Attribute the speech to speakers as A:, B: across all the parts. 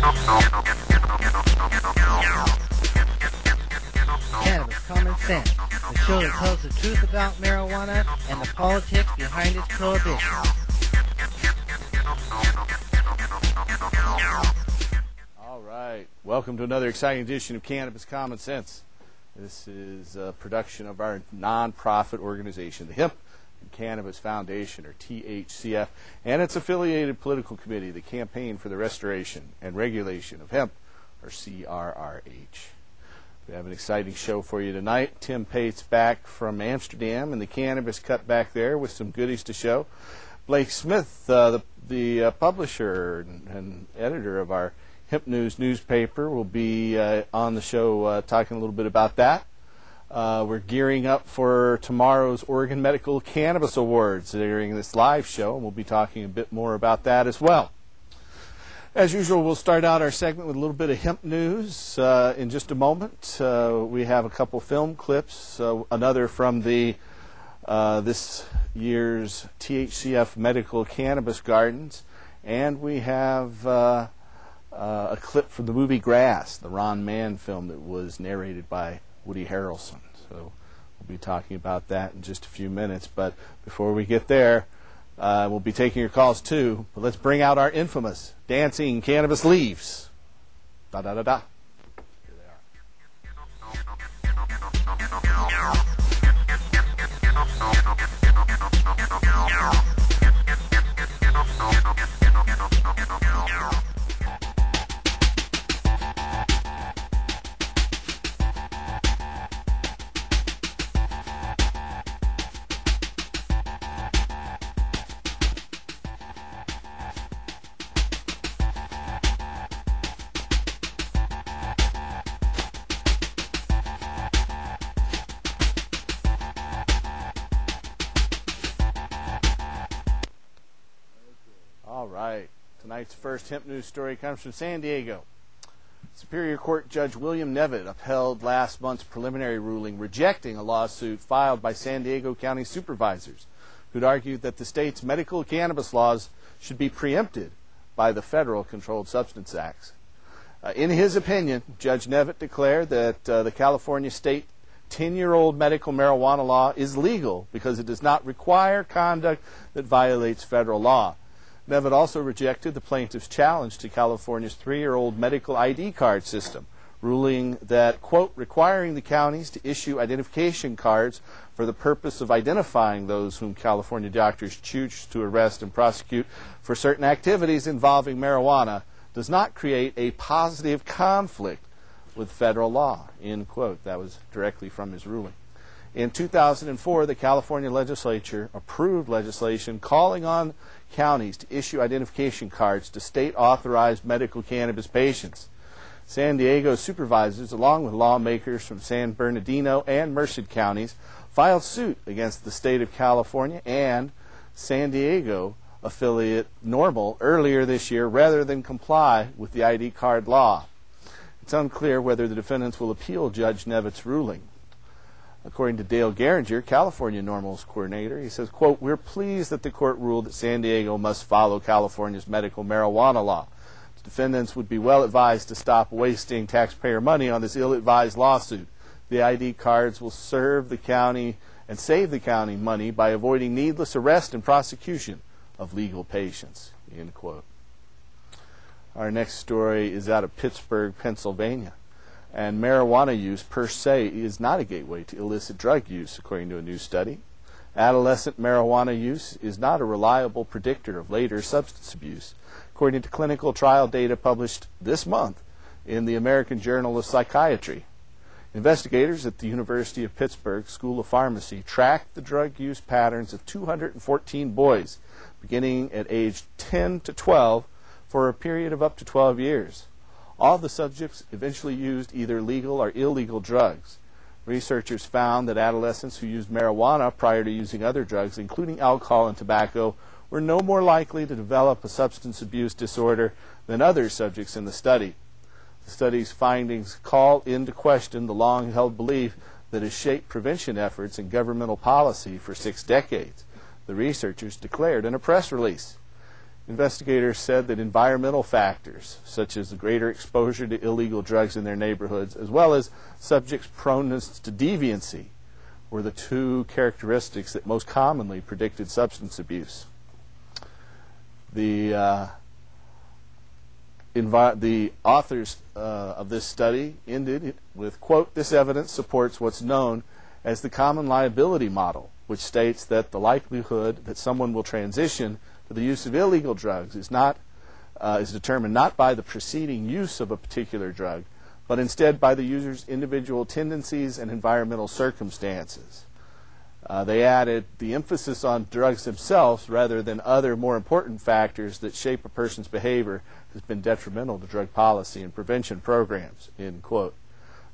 A: Cannabis Common Sense, the show that tells the truth about marijuana and the politics behind its prohibition.
B: All right, welcome to another exciting edition of Cannabis Common Sense. This is a production of our non-profit organization, the Hemp and Cannabis Foundation, or THCF, and its affiliated political committee, the Campaign for the Restoration and Regulation of Hemp, or CRRH. We have an exciting show for you tonight. Tim Pate's back from Amsterdam and the Cannabis Cut back there with some goodies to show. Blake Smith, the publisher and editor of our Hemp News newspaper, will be on the show talking a little bit about that. We're gearing up for tomorrow's Oregon Medical Cannabis Awards during this live show, and we'll be talking a bit more about that as well. As usual, we'll start out our segment with a little bit of hemp news in just a moment. We have a couple film clips, another from the this year's THCF Medical Cannabis Gardens, and we have a clip from the movie Grass, the Ron Mann film that was narrated by Woody Harrelson. So we'll be talking about that in just a few minutes. But before we get there, we'll be taking your calls too. But let's bring out our infamous dancing cannabis leaves. Da da da da. Here they are. Tonight's first hemp news story comes from San Diego. Superior Court Judge William Nevitt upheld last month's preliminary ruling rejecting a lawsuit filed by San Diego County supervisors who'd argued that the state's medical cannabis laws should be preempted by the federal Controlled Substance Acts. In his opinion, Judge Nevitt declared that the California state 10-year-old medical marijuana law is legal because it does not require conduct that violates federal law. Nevitt also rejected the plaintiff's challenge to California's 3-year-old medical ID card system, ruling that, quote, requiring the counties to issue identification cards for the purpose of identifying those whom California doctors choose to arrest and prosecute for certain activities involving marijuana does not create a positive conflict with federal law, end quote. That was directly from his ruling. In 2004, the California legislature approved legislation calling on counties to issue identification cards to state-authorized medical cannabis patients. San Diego supervisors, along with lawmakers from San Bernardino and Merced counties, filed suit against the state of California and San Diego affiliate Normal earlier this year rather than comply with the ID card law. It's unclear whether the defendants will appeal Judge Nevitt's ruling. According to Dale Geringer, California Normal's coordinator, he says, quote, we're pleased that the court ruled that San Diego must follow California's medical marijuana law. The defendants would be well advised to stop wasting taxpayer money on this ill-advised lawsuit. The ID cards will serve the county and save the county money by avoiding needless arrest and prosecution of legal patients, end quote. Our next story is out of Pittsburgh, Pennsylvania. And marijuana use per se is not a gateway to illicit drug use, according to a new study. Adolescent marijuana use is not a reliable predictor of later substance abuse, according to clinical trial data published this month in the American Journal of Psychiatry. Investigators at the University of Pittsburgh School of Pharmacy tracked the drug use patterns of 214 boys, beginning at age 10 to 12, for a period of up to 12 years. All the subjects eventually used either legal or illegal drugs. Researchers found that adolescents who used marijuana prior to using other drugs, including alcohol and tobacco, were no more likely to develop a substance abuse disorder than other subjects in the study. The study's findings call into question the long-held belief that has shaped prevention efforts and governmental policy for 6 decades, the researchers declared in a press release. Investigators said that environmental factors, such as the greater exposure to illegal drugs in their neighborhoods, as well as subjects' proneness to deviancy, were the two characteristics that most commonly predicted substance abuse. The authors of this study ended it with, quote, "This evidence supports what's known as the common liability model, which states that the likelihood that someone will transition to the use of illegal drugs is determined not by the preceding use of a particular drug, but instead by the user's individual tendencies and environmental circumstances." They added the emphasis on drugs themselves rather than other more important factors that shape a person's behavior has been detrimental to drug policy and prevention programs, end quote.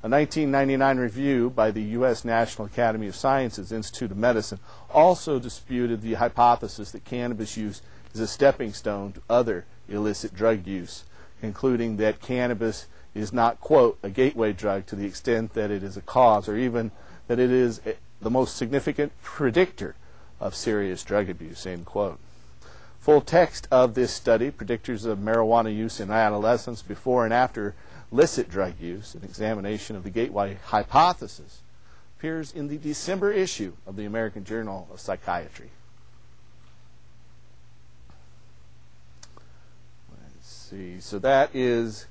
B: A 1999 review by the U.S. National Academy of Sciences Institute of Medicine also disputed the hypothesis that cannabis use is a stepping stone to other illicit drug use, concluding that cannabis is not, quote, "a gateway drug to the extent that it is a cause or even that it is the most significant predictor of serious drug abuse," end quote. Full text of this study, Predictors of Marijuana Use in Adolescents Before and After Illicit Drug Use, an examination of the gateway hypothesis, appears in the December issue of the American Journal of Psychiatry. Let's see. So that is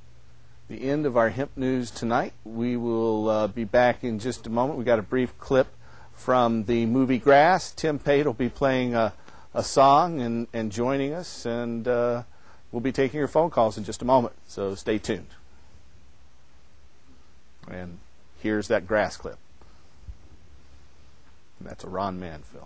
B: the end of our hemp news tonight. We will be back in just a moment. We got a brief clip from the movie Grass. Tim Pate will be playing a song and joining us, and we'll be taking your phone calls in just a moment. So stay tuned. And here's that Grass clip. And that's a Ron Mann film.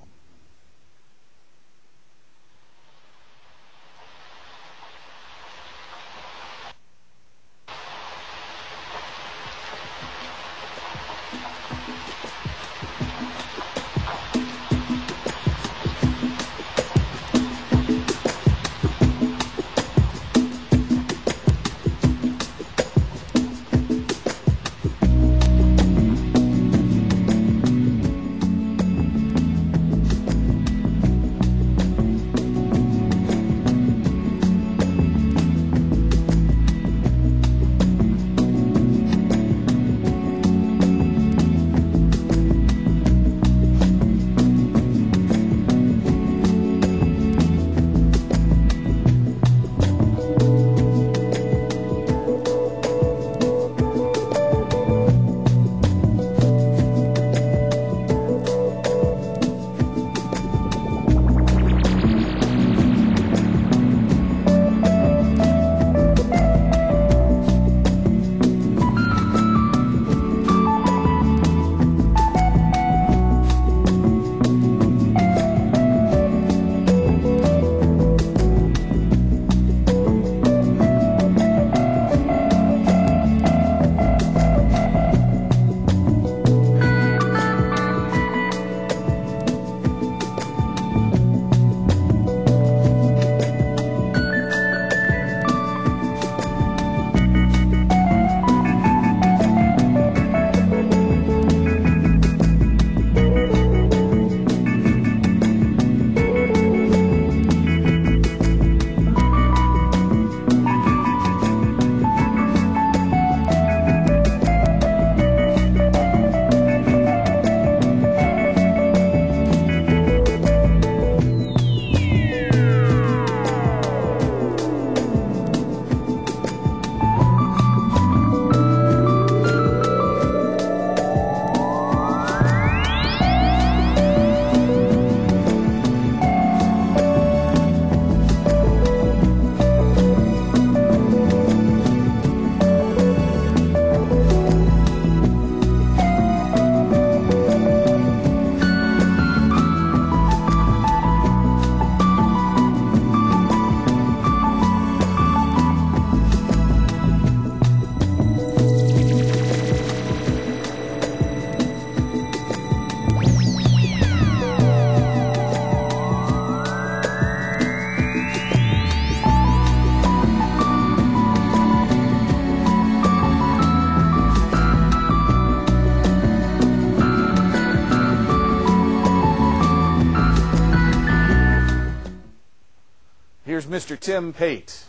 B: here's Mr. Tim Pate.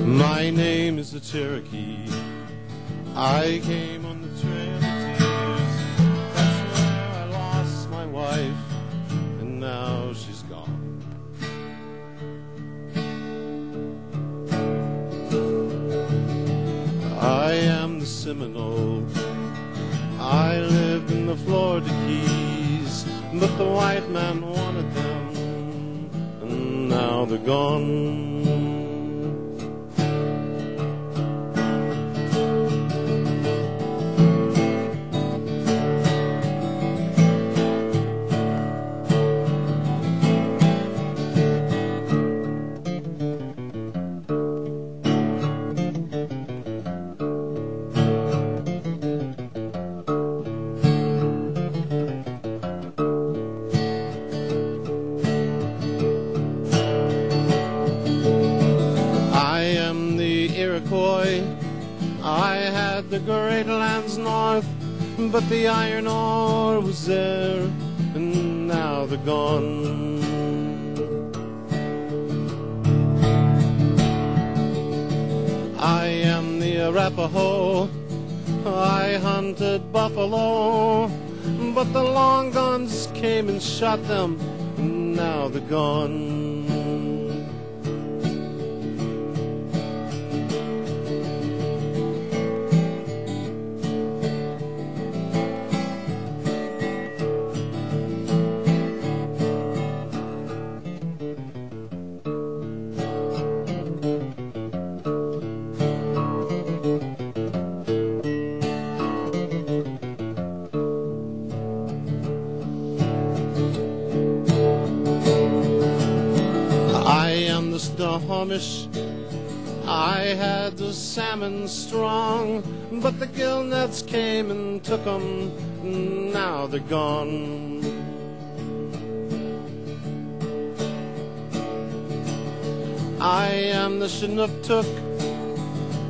C: My name is the Cherokee. I came on the trail of tears. That's where I lost my wife, and now she's gone. I am the Seminole. I lived in the Florida Keys, but the white man wanted them, and now they're gone. I had the great lands north, but the iron ore was there, and now they're gone. I am the Arapaho. I hunted buffalo, but the long guns came and shot them, and now they're gone. Snohomish. I had the salmon strong, but the gill nets came and took 'em, now they're gone. I am the Chinook.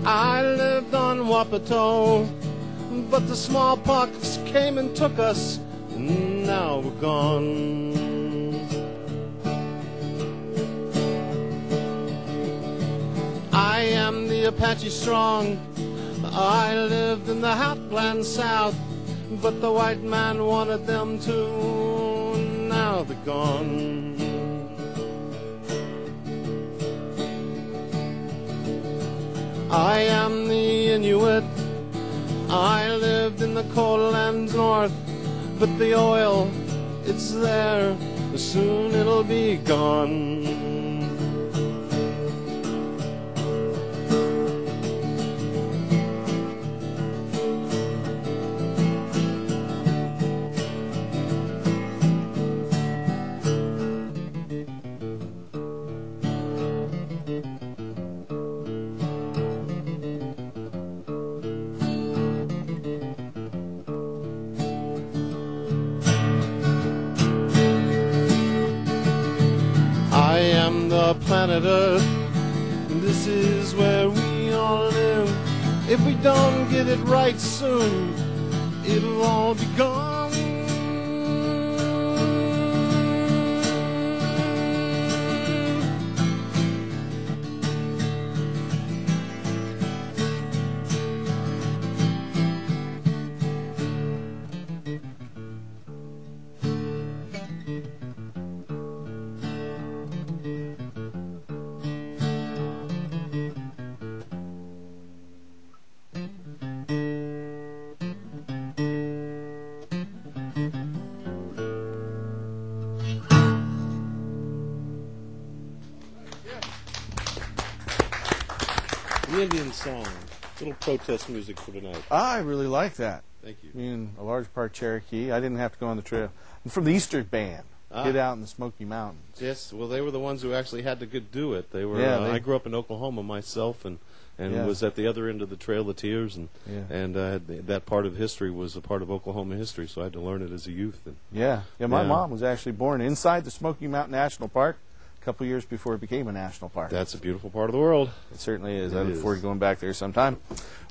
C: I lived on Wapato, but the smallpox came and took us, now we're gone. I am the Apache strong. I lived in the Outland South, but the white man wanted them too, now they're gone. I am the Inuit. I lived in the cold lands north, but the oil, it's there, soon it'll be gone. Planet Earth, this is where we all live. If we don't get it right soon, it'll all be gone. American song, little protest music for tonight.
B: I really like that.
C: Thank you.
B: Being a large part Cherokee, I didn't have to go on the trail. I'm from the Eastern Band. Get out in the Smoky Mountains.
C: Yes, well, they were the ones who actually had to do it. They were. I grew up in Oklahoma myself, and was at the other end of the Trail of Tears, and that part of history was a part of Oklahoma history, so I had to learn it as a youth. And,
B: my mom was actually born inside the Smoky Mountain National Park a couple years before it became a national park.
C: That's a beautiful part of the world.
B: It certainly is. I look forward to going back there sometime.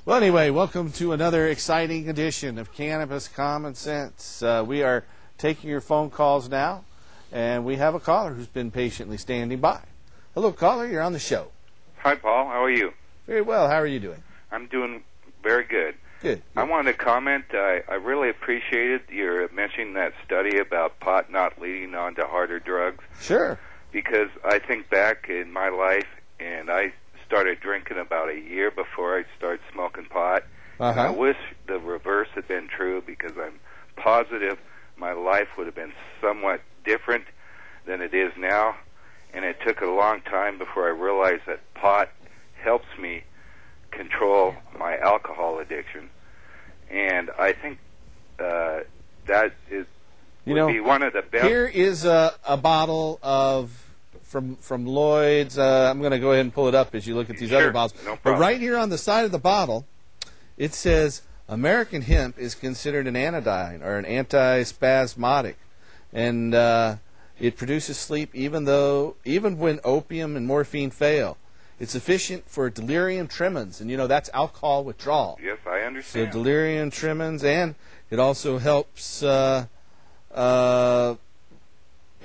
B: Well, anyway, welcome to another exciting edition of Cannabis Common Sense. We are taking your phone calls now, and we have a caller who's been patiently standing by. Hello, caller. You're on the show.
D: Hi, Paul. How are you?
B: Very well. How are you doing?
D: I'm doing very good.
B: Good.
D: I wanted to comment. I really appreciated your mentioning that study about pot not leading on to harder drugs.
B: Sure.
D: Because I think back in my life, and I started drinking about a year before I started smoking pot. And I wish the reverse had been true, because I'm positive my life would have been somewhat different than it is now. And it took a long time before I realized that pot helps me control my alcohol addiction. And I think that would be one of the best.
B: Here is a bottle of from Lloyd's. I'm going to go ahead and pull it up as you look at these other bottles.
D: No problem.
B: But right here on the side of the bottle, it says American hemp is considered an anodyne or an antispasmodic, and it produces sleep even when opium and morphine fail. It's efficient for delirium tremens, and that's alcohol withdrawal.
D: Yes, I understand.
B: So delirium tremens, and it also helps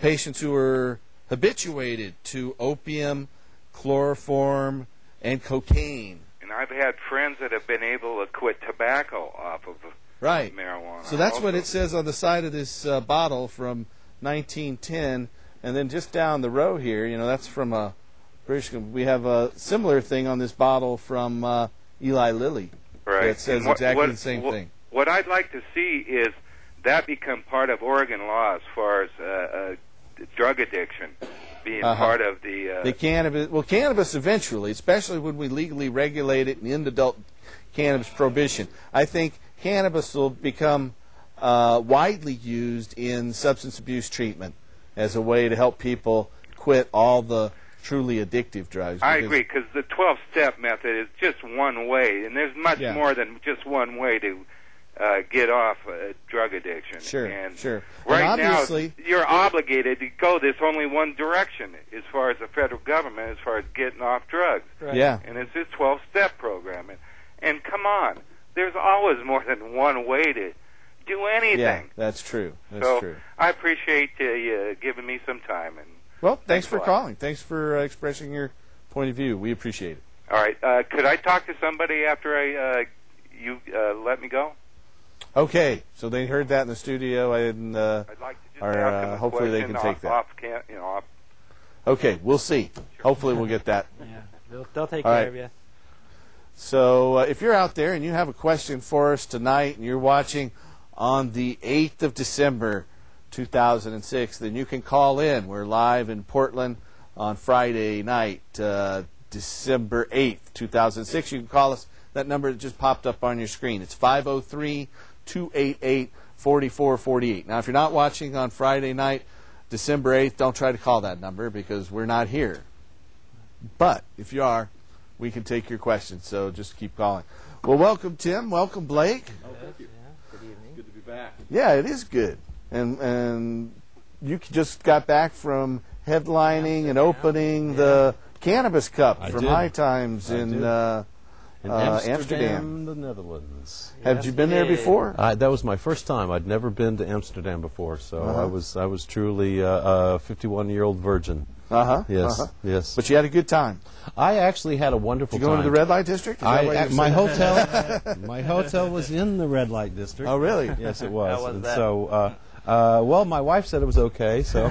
B: patients who are habituated to opium, chloroform, and cocaine.
D: And I've had friends that have been able to quit tobacco off of marijuana.
B: So that's what it says on the side of this bottle from 1910, and then just down the row here, that's from a British. We have a similar thing on this bottle from Eli Lilly.
D: Right.
B: That says exactly the same thing.
D: What I'd like to see is that become part of Oregon law as far as drug addiction being part of the
B: cannabis. Well, cannabis eventually, especially when we legally regulate it and end adult cannabis prohibition. I think cannabis will become widely used in substance abuse treatment as a way to help people quit all the truly addictive drugs.
D: I agree, because the 12-step method is just one way, and there's much more than just one way to get off drug addiction.
B: Sure.
D: Right now, you're obligated to go this only one direction as far as the federal government, as far as getting off drugs.
B: Right. Yeah.
D: And it's this 12-step program. And come on, there's always more than one way to do anything.
B: Yeah, that's true. That's true.
D: I appreciate you giving me some time. And
B: well, thanks for calling. Thanks for expressing your point of view. We appreciate it.
D: All right. Could I talk to somebody after you let me go?
B: Okay. So they heard that in the studio. I'd
D: like to just ask them a
B: hopefully they can take that. Okay. We'll see. Hopefully we'll get that.
E: Yeah. They'll take care of you.
B: So if you're out there and you have a question for us tonight and you're watching on the 8th of December, 2006, then you can call in. We're live in Portland on Friday night, December 8th, 2006. You can call us. That number that just popped up on your screen. It's 503-288-4448. Now, if you're not watching on Friday night, December 8th, don't try to call that number because we're not here. But if you are, we can take your questions, so just keep calling. Well, welcome, Tim. Welcome, Blake.
C: Oh, thank you.
E: Yeah, good evening.
C: Good to be back.
B: Yeah, it is good. And you just got back from headlining and opening the Cannabis Cup from High Times in Amsterdam,
C: the Netherlands.
B: Have you been there before?
C: That was my first time. I'd never been to Amsterdam before, so I was truly a 51-year-ld virgin. Yes.
B: But you had a good time.
C: I actually had a wonderful time.
B: Did you go into the red light district?
C: My hotel was in the red light district.
B: Oh, really?
C: Yes, it was.
E: How was that?
C: So, well, my wife said it was okay. So,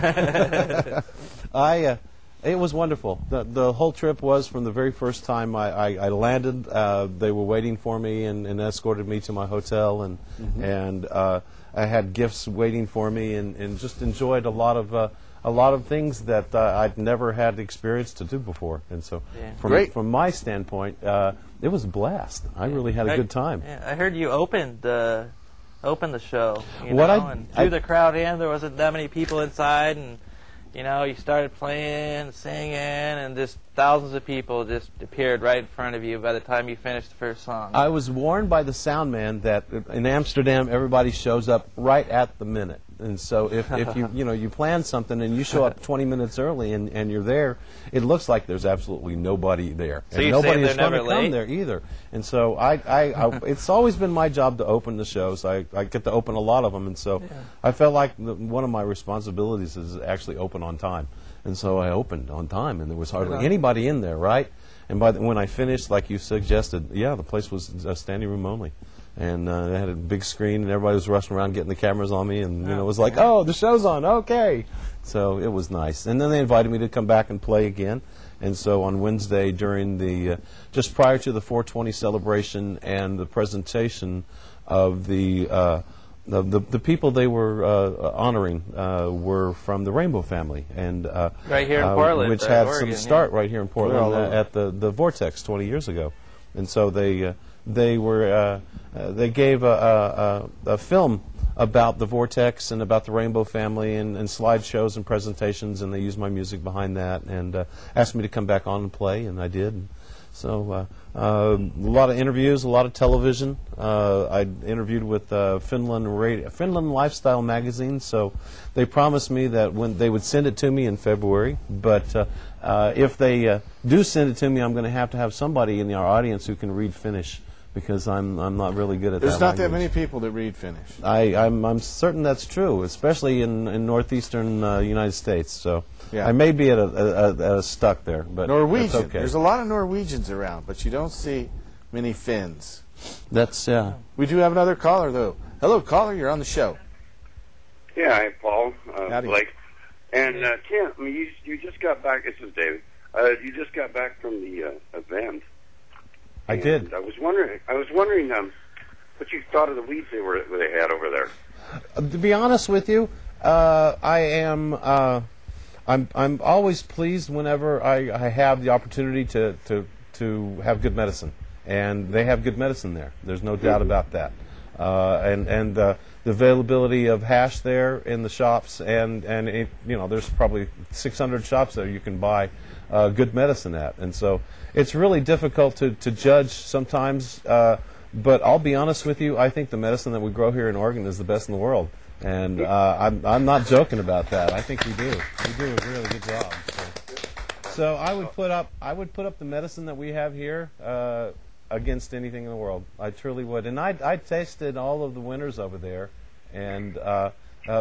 C: it was wonderful. The whole trip was from the very first time I landed. They were waiting for me and escorted me to my hotel, and I had gifts waiting for me, and just enjoyed a lot of a lot of things that I'd never had the experience to do before. And so from my standpoint, it was a blast. I really had a good time.
E: Yeah, I heard you opened the show, and drew the crowd in. There wasn't that many people inside, and you started playing, singing, and just thousands of people just appeared right in front of you by the time you finished the first song.
C: I was warned by the sound man that in Amsterdam everybody shows up right at the minute. And so if you you plan something and you show up 20 minutes early and you're there, it looks like there's absolutely nobody there.
E: So
C: and nobody is going to come there either. And so it's always been my job to open the shows. I get to open a lot of them, and so I felt like one of my responsibilities is to actually open on time. And so I opened on time, and there was hardly anybody in there, right? And when I finished, like you suggested, the place was standing room only. And they had a big screen, and everybody was rushing around getting the cameras on me, and it was like, oh, the show's on, okay. So it was nice. And then they invited me to come back and play again. And so on Wednesday, during the just prior to the 420 celebration and the presentation of the people they were honoring were from the Rainbow family, and
E: right here in Portland,
C: which had
E: Oregon,
C: some start right here in Portland at the Vortex 20 years ago. And so they gave a film about the Vortex and about the Rainbow family, and slideshows and presentations, and they used my music behind that, and asked me to come back on and play, and I did. And so a lot of interviews, a lot of television. I interviewed with Finland Lifestyle magazine, so they promised me that when they would send it to me in February, but if they do send it to me, I'm going to have somebody in our audience who can read Finnish, because I'm not really good at that.
B: There's not that many people that read Finnish.
C: I'm certain that's true, especially in northeastern United States. So
B: yeah.
C: I may be at a stuck there, but
B: Norwegian.
C: That's okay.
B: There's a lot of Norwegians around, but you don't see many Finns.
C: That's
B: We do have another caller though. Hello, caller. You're on the show.
F: Yeah, hi, Paul.
B: Howdy.
F: Blake. And Tim, you just got back. This is David. You just got back from the event.
C: I did.
F: I was wondering what you thought of the weeds they had over there.
C: To be honest with you, I'm always pleased whenever I have the opportunity to have good medicine, and they have good medicine there. There's no doubt about that. And the availability of hash there in the shops, and there's probably 600 shops there you can buy good medicine at, and so it's really difficult to judge sometimes. But I'll be honest with you, I think the medicine that we grow here in Oregon is the best in the world, and I'm not joking about that. I think we do a really good job. So I would put up the medicine that we have here against anything in the world. I truly would. And I tasted all of the winners over there, and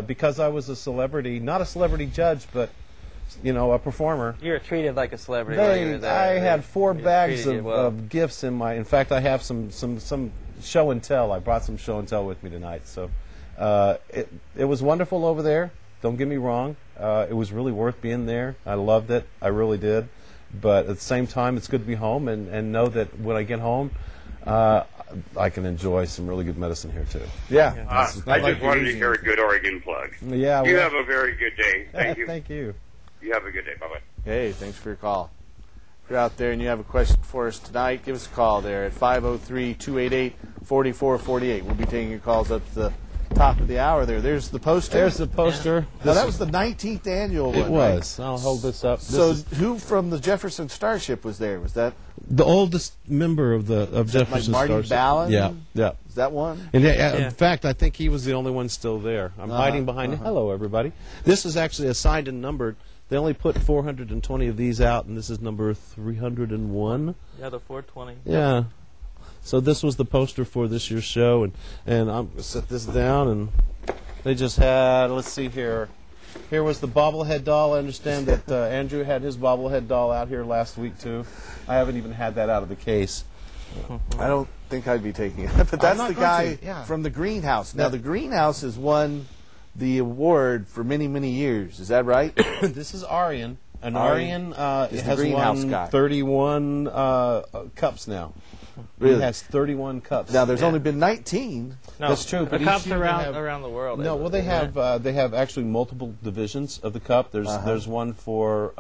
C: because I was a celebrity, not a celebrity judge, but a performer.
E: You were treated like a celebrity while you were there.
C: I had 4 bags of gifts in my. In fact, I have some show and tell. I brought some show and tell with me tonight. So it was wonderful over there. Don't get me wrong. It was really worth being there. I loved it. I really did. But at the same time, it's good to be home and know that when I get home, I can enjoy some really good medicine here too.
B: Yeah.
F: I just wanted to hear a good Oregon plug.
C: Yeah.
F: You have a very good day. Thank you.
C: Thank you.
F: You have a good day. Bye-bye.
B: Hey, thanks for your call. If you're out there and you have a question for us tonight, give us a call there at 503-288-4448. We'll be taking your calls up to the top of the hour there. There's the poster.
C: There's the poster.
B: Yeah. Now, that was the 19th annual one.
C: It was. Right? I'll hold this up.
B: Who from the Jefferson Starship was there? Was that
C: the oldest member of Jefferson
B: like Marty
C: Starship?
B: Ballin?
C: Yeah.
B: Is that one?
C: And in fact, I think he was the only one still there. I'm hiding behind it. Hello, everybody. This is actually assigned and numbered. They only put 420 of these out, and this is number 301.
E: Yeah, the 420.
C: Yeah. So this was the poster for this year's show, and I'm going to set this down, and they just had, let's see here. Here was the bobblehead doll. I understand that Andrew had his bobblehead doll out here last week, too. I haven't even had that out of the case.
B: I don't think I'd be taking it. But that's the guy from the greenhouse. Now, the greenhouse has won the award for many, many years. Is that right?
C: This is Arian. And Arian has
B: greenhouse
C: won
B: guy.
C: 31 cups now.
B: Really?
C: He has 31 cups.
B: Now, there's only been 19.
E: No,
C: That's true.
E: The
C: But
E: cups
C: each year
E: around the world.
C: No, well, they have actually multiple divisions of the cup. There's one for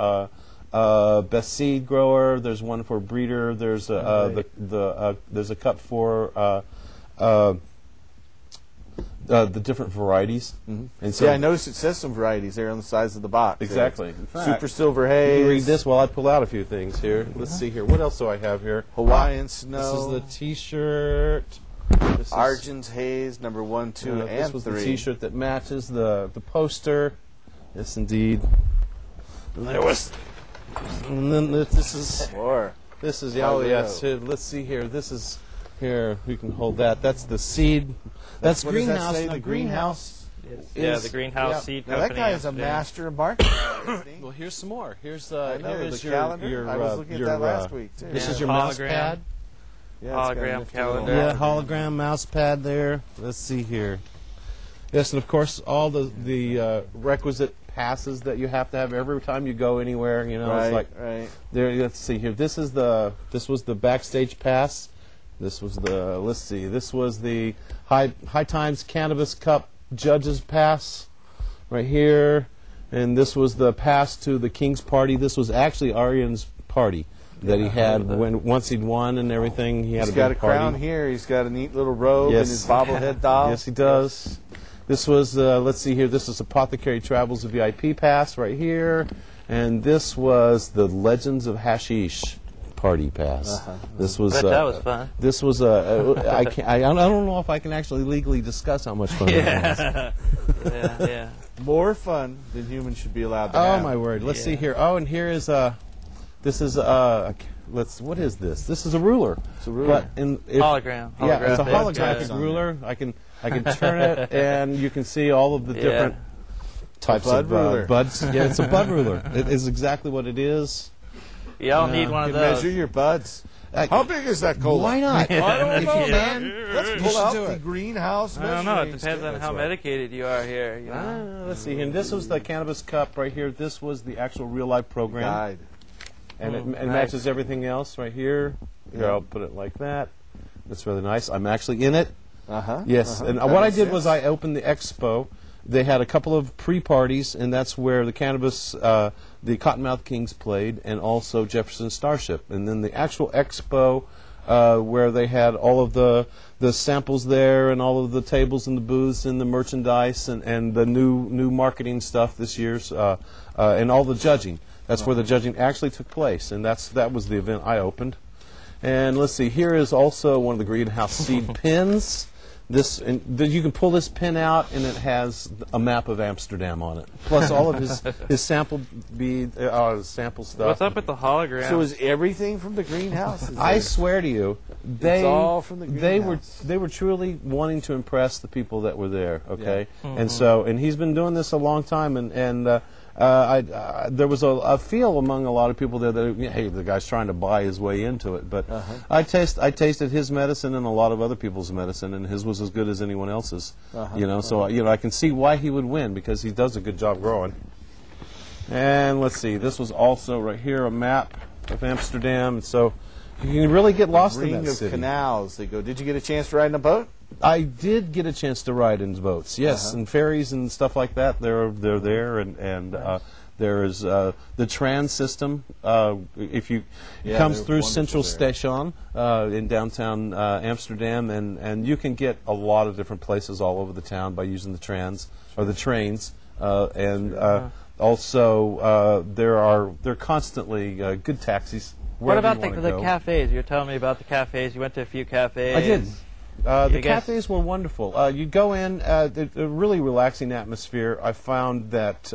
C: best seed grower. There's one for breeder. There's there's a cup for the different varieties.
B: And so, I noticed it says some varieties there on the sides of the box.
C: Exactly. In fact,
B: Super Silver Haze.
C: You read this while I pull out a few things here. Let's see here. What else do I have here?
B: Hawaiian Snow.
C: This is the T-shirt.
B: Argent's Haze, number 1, 2, and 3.
C: This was the T-shirt that matches the poster. Yes, indeed. And there was. And then this is.
B: More.
C: This is yes. Let's see here. This is here. We can hold that. That's the seed. That's
B: what
C: greenhouse.
B: Does that say?
C: The greenhouse.
E: Yeah, the greenhouse seed
B: now
E: company.
B: that guy is a master of marketing.
C: Well, here's some more. Here's
B: I know,
C: here's
B: the
C: your,
B: calendar.
C: your
B: I was looking at that last week too.
C: This is your mouse
E: Hologram.
C: pad.
B: Yeah, it's got a
E: Hologram
B: nifty
E: calendar.
B: little
C: Yeah, hologram mouse pad there. Let's see here. Yes, and of course all the requisite passes that you have to have every time you go anywhere. You know,
B: Right,
C: it's like
B: right.
C: there. Let's see here. This was the backstage pass. This was the This was the High Times Cannabis Cup Judges Pass, right here, and this was the pass to the King's Party. This was actually Aryan's party that he had once he'd won and everything. He's
B: got a
C: big party.
B: crown here. He's got a neat little robe
C: Yes.
B: and his bobblehead doll.
C: Yes, he does. This was, let's see here, this is Apothecary Travels VIP Pass right here. And this was the Legends of Hashish Party Pass. This was.
E: But that was fun.
C: This was I don't know if I can actually legally discuss how much fun it was.
E: Yeah.
B: More fun than humans should be allowed to have.
C: Oh my word! Let's see here. Oh, and here is this is what is this? This is a ruler.
B: It's a ruler.
C: But
E: Hologram.
C: Yeah, it's a
E: Holographic.
C: holographic ruler. I can turn it, and you can see all of the different types
B: bud
C: of
B: ruler.
C: buds. Yeah, it's a bud ruler. It is exactly what it is.
E: Y'all need one
B: You
E: of
B: can
E: those.
B: measure your buds. How big is that cola?
C: Why not?
B: I don't know,
E: Yeah.
B: man. Let's pull
C: should
B: out
C: do
B: the
C: it.
B: greenhouse.
E: I don't know. It
B: measuring
E: depends
B: stick.
E: on how medicated you are here. You know?
C: Let's see. And this was the cannabis cup right here. This was the actual real life program,
B: Guide.
C: and it
B: nice.
C: matches everything else right here. Here, I'll put it like that. That's really nice. I'm actually in it. Yes, and
B: That
C: what I
B: makes
C: did was
B: sense.
C: I opened the expo. They had a couple of pre-parties, and that's where the cannabis, the Cottonmouth Kings played, and also Jefferson Starship. And then the actual expo, where they had all of the samples there, and all of the tables and the booths and the merchandise, and the new marketing stuff this year's, and all the judging. That's where the judging actually took place, and that was the event I opened. And let's see, here is also one of the greenhouse seed pins. You can pull this pin out, and it has a map of Amsterdam on it, plus all of his sample sample stuff.
E: What's up with the hologram?
B: So is everything from the greenhouse? Is
C: I
B: there-
C: swear to you,
B: It's all from the greenhouse.
C: they were truly wanting to impress the people that were there. Okay, and he's been doing this a long time, and there was a feel among a lot of people there that, hey, the guy's trying to buy his way into it. But I tasted his medicine and a lot of other people's medicine, and his was as good as anyone else's. So I can see why he would win, because he does a good job growing. And let's see, this was also right here a map of Amsterdam, so you can really get lost in
B: Ring
C: that
B: of
C: city.
B: canals. They go. Did you get a chance to ride in a boat?
C: I did get a chance to ride in boats, yes, and ferries and stuff like that. They're there, and there is the trans system. If you it comes
B: they're
C: through
B: wonderful
C: Central
B: there.
C: Station in downtown Amsterdam, and you can get a lot of different places all over the town by using the trans or the trains, also there are constantly good taxis.
E: What
C: wherever
E: about
C: you
E: the
C: wanna go.
E: cafes? You were telling me about the cafes. You went to a few cafes.
C: I did. The
E: guess-
C: cafes were wonderful. You go in, a really relaxing atmosphere. I found that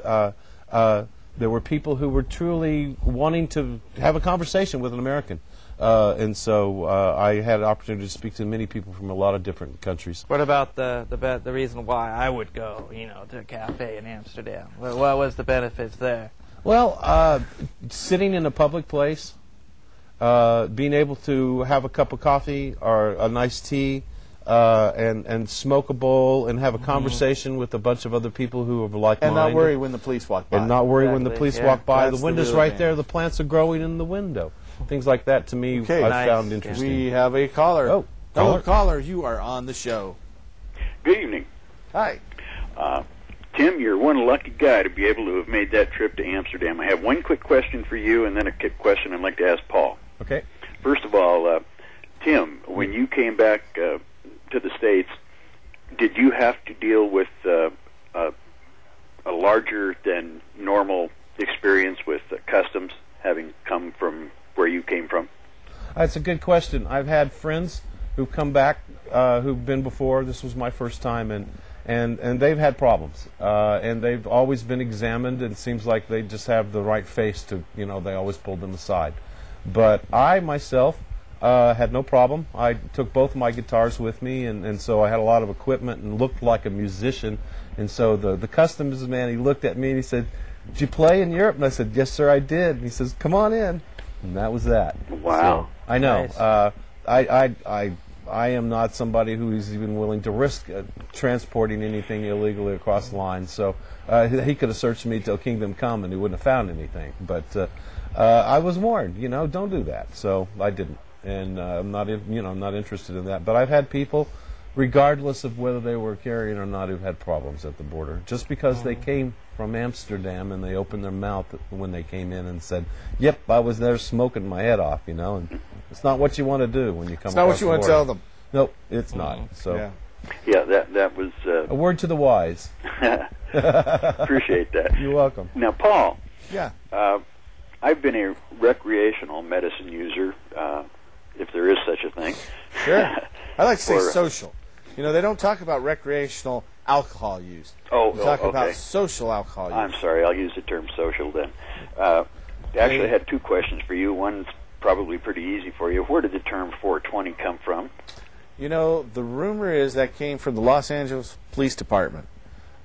C: there were people who were truly wanting to have a conversation with an American. And so I had an opportunity to speak to many people from a lot of different countries.
E: What about the reason why I would go, to a cafe in Amsterdam? What was the benefits there?
C: Well, sitting in a public place, being able to have a cup of coffee or a nice tea, and smoke a bowl and have a conversation with a bunch of other people who are like-minded.
B: And not worry when the police walk by.
C: And not worry when the
E: Exactly,
C: police
E: yeah.
C: walk by.
B: That's
C: The
B: the
C: window's
B: real
C: right there.
B: advantage.
C: The plants are growing in the window. things like that, to me,
B: Okay.
C: I've
E: Nice.
C: found interesting.
B: We have a caller.
C: Oh,
B: Hello, caller. You are on the show.
G: Good evening.
B: Hi.
G: Tim, you're one lucky guy to be able to have made that trip to Amsterdam. I have one quick question for you and then a quick question I'd like to ask Paul.
C: Okay.
G: First of all, Tim, when you came back to the States, did you have to deal with a larger than normal experience with customs, having come from where you came from?
C: That's a good question. I've had friends who've come back, who've been before. This was my first time, and they've had problems. And they've always been examined, and it seems like they just have the right face to, they always pulled them aside. But I, myself, had no problem. I took both my guitars with me, and so I had a lot of equipment and looked like a musician. And so the customs man, he looked at me and he said, "Did you play in Europe?" And I said, "Yes, sir, I did." And he says, "Come on in." And that was that.
G: Wow.
C: So, I know.
E: Nice.
C: I am not somebody who is even willing to risk transporting anything illegally across the line. So he could have searched me till Kingdom Come and he wouldn't have found anything. But I was warned, don't do that. So I didn't, and I'm not interested in that. But I've had people, regardless of whether they were carrying or not, who've had problems at the border just because they came from Amsterdam and they opened their mouth when they came in and said, "Yep, I was there smoking my head off," and it's not what you want to do when you come.
B: It's not what you want to tell them.
C: Nope, it's not. So,
G: yeah, that was
C: a word to the wise.
G: Appreciate that.
C: You're welcome.
G: Now, Paul.
B: Yeah.
G: I've been a recreational medicine user, if there is such a thing.
B: Sure. I like to say social. They don't talk about recreational alcohol use. They talk about social alcohol use.
G: I'm sorry, I'll use the term social then. Actually, I had two questions for you. One's probably pretty easy for you. Where did the term 420 come from?
B: The rumor is that came from the Los Angeles Police Department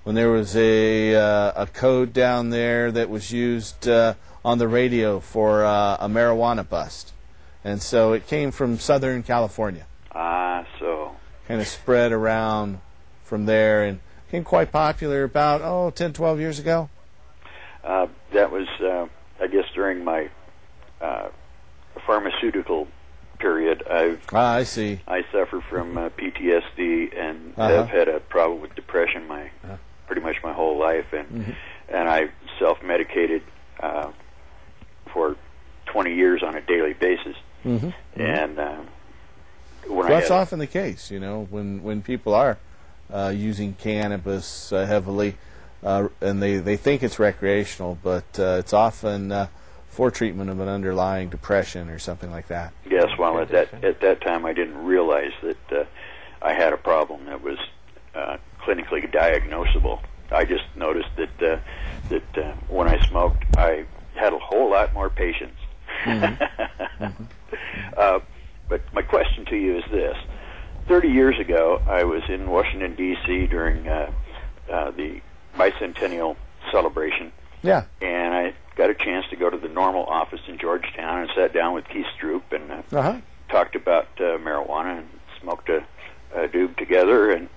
B: when there was a code down there that was used on the radio for a marijuana bust. And so it came from Southern California.
G: So.
B: Kind of spread around from there and became quite popular about, 10, 12 years ago.
G: That was, I guess, during my pharmaceutical period.
B: I see.
G: I suffer from PTSD and have had a problem with depression pretty much my whole life, and I self-medicated for 20 years on a daily basis. And
B: that's often the case, when people are using cannabis heavily, and they think it's recreational, but it's often for treatment of an underlying depression or something like that.
G: Yes, well, at that time I didn't realize that I had a problem that was clinically diagnosable. I just noticed that when I smoked, I had a whole lot more patience. But my question to you is this. 30 years ago, I was in Washington, D.C. during the bicentennial celebration. Yeah. And I got a chance to go to the Normal office in Georgetown and sat down with Keith Stroop and talked about marijuana and smoked a doob together. And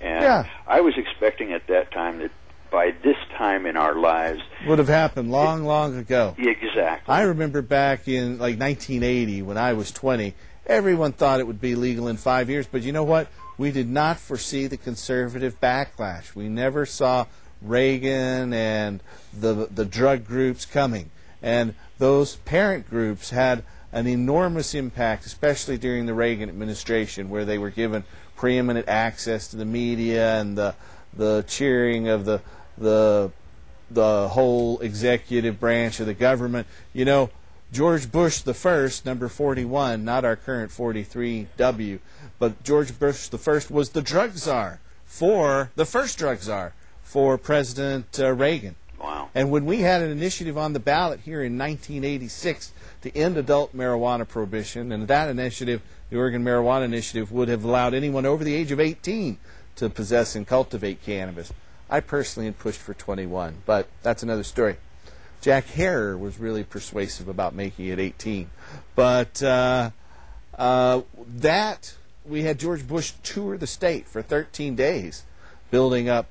G: I was expecting at that time that by this time in our lives...
B: would have happened long ago.
G: Exactly.
B: I remember back in 1980 when I was 20, everyone thought it would be legal in 5 years. But you know what? We did not foresee the conservative backlash. We never saw Reagan and the drug groups coming. And those parent groups had an enormous impact, especially during the Reagan administration, where they were given preeminent access to the media and the cheering of the whole executive branch of the government. George Bush the First, number 41, not our current 43W, but George Bush the First was the drug czar the first drug czar for President Reagan.
G: Wow.
B: And when we had an initiative on the ballot here in 1986 to end adult marijuana prohibition, and that initiative, the Oregon Marijuana Initiative, would have allowed anyone over the age of 18 to possess and cultivate cannabis. I personally had pushed for 21, but that's another story. Jack Herer was really persuasive about making it 18. But we had George Bush tour the state for 13 days building up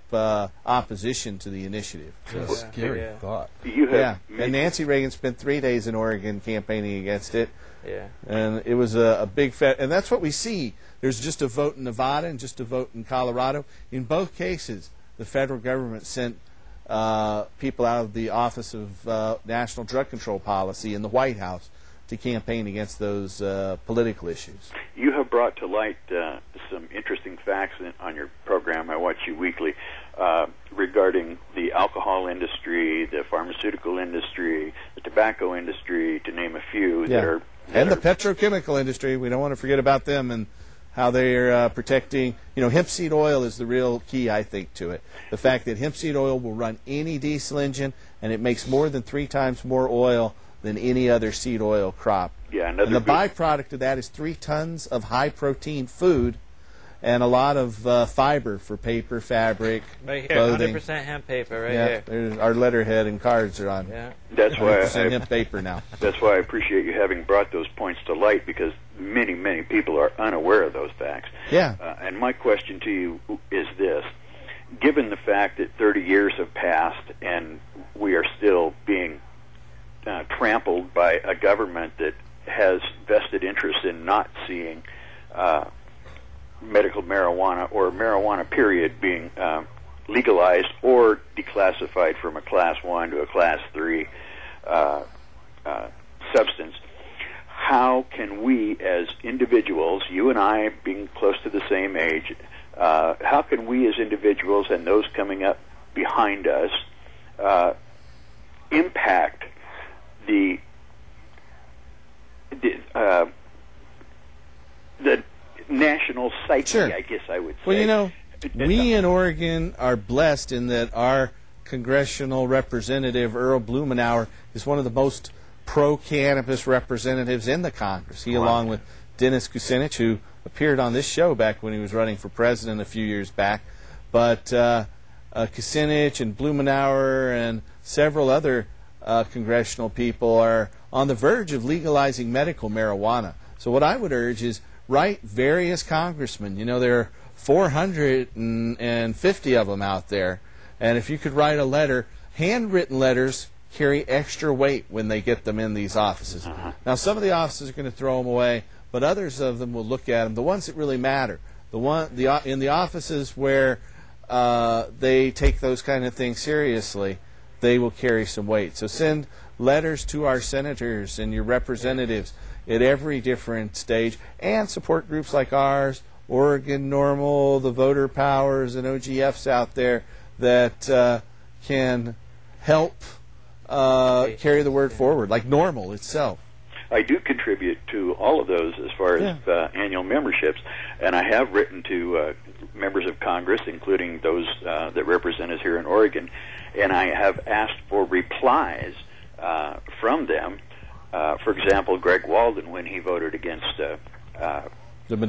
B: opposition to the initiative.
H: So scary thought.
B: And Nancy Reagan spent 3 days in Oregon campaigning against it.
E: Yeah.
B: And it was a big and that's what we see. There's just a vote in Nevada and just a vote in Colorado. In both cases, the federal government sent people out of the Office of National Drug Control Policy in the White House to campaign against those political issues.
G: You have brought to light some interesting facts on your program. I watch you weekly regarding the alcohol industry, the pharmaceutical industry, the tobacco industry, to name a few.
B: The petrochemical industry. We don't want to forget about them and how they're protecting. Hemp seed oil is the real key, I think, to it. The fact that hemp seed oil will run any diesel engine, and it makes more than 3 times more oil than any other seed oil crop.
G: Yeah,
B: and the byproduct of that is 3 tons of high-protein food and a lot of fiber for paper, fabric, clothing.
E: 100% hemp paper right
B: here. There's our letterhead and cards are on.
E: Yeah.
G: That's why
B: 100% hemp paper now.
G: That's why I appreciate you having brought those points to light, because many, many people are unaware of those facts.
B: Yeah.
G: And my question to you is this. Given the fact that 30 years have passed and we are still being trampled by a government that has vested interest in not seeing medical marijuana or marijuana period being legalized or declassified from a Class 1 to a Class 3 substance, how can we as individuals, you and I being close to the same age, how can we as individuals and those coming up behind us impact the national psyche,
B: sure.
G: I guess I would say.
B: Well, we in Oregon are blessed in that our congressional representative, Earl Blumenauer, is one of the most pro-cannabis representatives in the Congress. He, along with Dennis Kucinich, who appeared on this show back when he was running for president a few years back, but Kucinich and Blumenauer and several other congressional people are on the verge of legalizing medical marijuana. So what I would urge is write various congressmen. There are 450 of them out there. And if you could write a letter, handwritten letters carry extra weight when they get them in these offices. Now, some of the offices are going to throw them away, but others of them will look at them. The ones that really matter, in the offices where they take those kind of things seriously, they will carry some weight. So send letters to our senators and your representatives at every different stage, and support groups like ours, Oregon Normal, the Voter Powers, and OGFs out there that can help carry the word forward, like Normal itself.
G: I do contribute to all of those as far as annual memberships, and I have written to members of Congress, including those that represent us here in Oregon, and I have asked for replies from them. For example, Greg Walden, when he voted against
B: the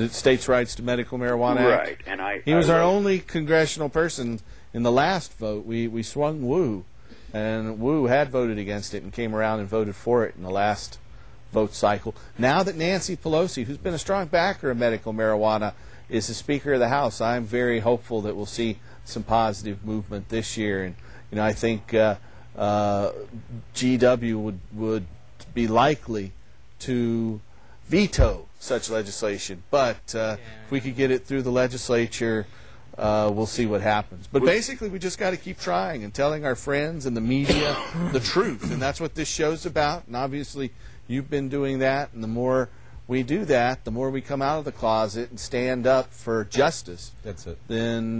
B: states' rights to medical marijuana
G: Act.
B: And he was our only congressional person in the last vote. We swung Wu, and Wu had voted against it and came around and voted for it in the last vote cycle. Now that Nancy Pelosi, who's been a strong backer of medical marijuana, is the Speaker of the House, I'm very hopeful that we'll see some positive movement this year. And I think GW would be likely to veto such legislation, but if we could get it through the legislature, we'll see what happens. But basically, we just got to keep trying and telling our friends and the media the truth, and that's what this show's about. And obviously, you've been doing that, and the more we do that, the more we come out of the closet and stand up for justice.
H: That's it.
B: Then